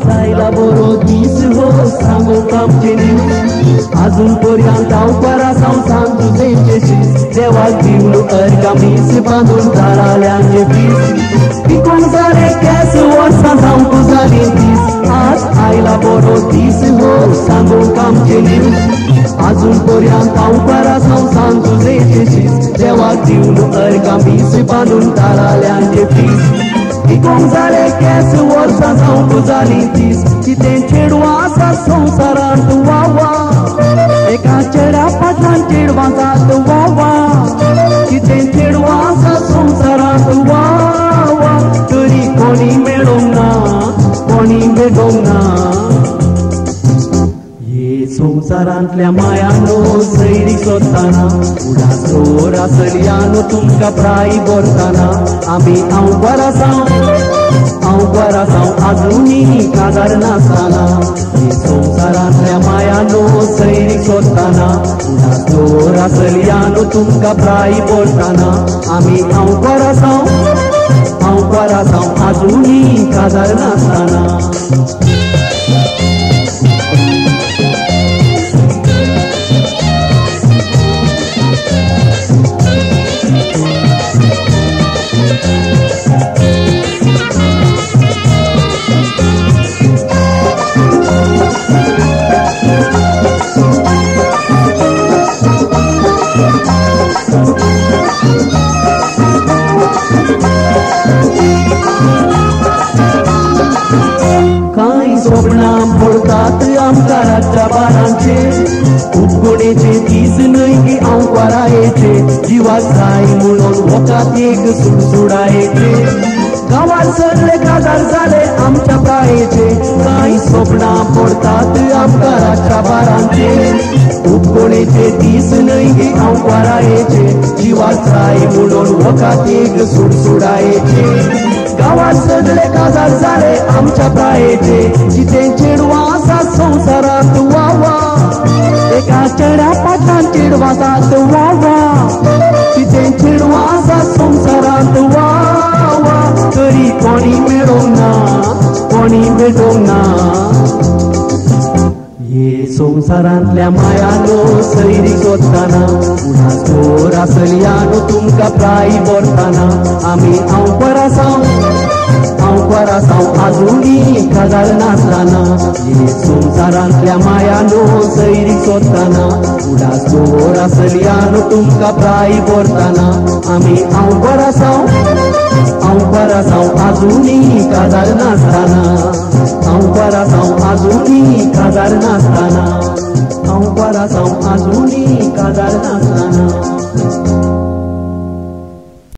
जायला बरो दीस हो सांगू कामचे न्यूज अजून पर्यंत हांव बरा जावन सांगू तेंचेशीच देवाक दिवलो अर्गामीस बांदून धाराल्यांचे पीस पिकून जाले केस वर्सां जावं तूं जाली दीस आज आयला बरो दीस हो सांगू कामचे न्यूज अजून पर्यंत हांव बरा जावन सांगू तेंचेशीच देवाक दिवलो अर्गामीस बांदून धाराल्यांचे पीस पिकून जाले केस वर्सां जावं तूं जाली दीस कितें चेडवां आसा संवसारांत वा वा एका चेड्या फाटल्यान चेडवां जात वा वा कितें चेडवां आसा संवसारांत वा वा तरी कोणी मेळोंक ना कोणी भेटोंक ना संवसारांतल्या मायानो सैरी सोदताना उडासोर आसल्यानो तुमकां प्राय भरताना आमी हांव बरा जावं आजुनी काजार नासताना संवसारांतल्या मायानो सैरी सोदताना उडासोर आसल्यानो तुमकां प्राय भरताना आमी हांव बरा जावं आजुनी काजार नासताना स्वप्नां पडतात आमकां रातच्या बारांचे उपगोडेचे दीस न्हय की हांव बरायेचे जिवाक जाय म्हणून वोकात एक सुडसुडायेचे गांवांत सगळे काजार जाले आमच्या प्रायेचे कांय स्वप्नां पडतात आमकां रातच्या बारांचे उपगोडेचे दीस न्हय की हांव बरायेचे जिवाक जाय म्हणून वोकात एक सुडसुडायेचे गांवांत सगळे काजार जाले आमच्या प्रायेचे कितें चेडवां आसा संवसारांत वा वा एका चेड्या फाटल्यान चेडवां जात वा वा कितें चेडवां आसा संवसारांत वा वा तरी कोणी मेळोंक ना कोणी भेटोंक ना संवसारांतल्या मायानो सैरी सोदताना उडासोर आसल्यानो तुमकां प्राय भरताना आमी हांव बरा जावं आजुनी काजार नासताना संवसारांतल्या मायानो सैरी सोदताना उडासोर आसल्यानो तुमकां प्राय भरताना आमी हांव बरा जावं आजुनी काजार नासताना हांव बरा जावं आजुनी काजार नासताना हांव बरा जावं आजुनी काजार नासताना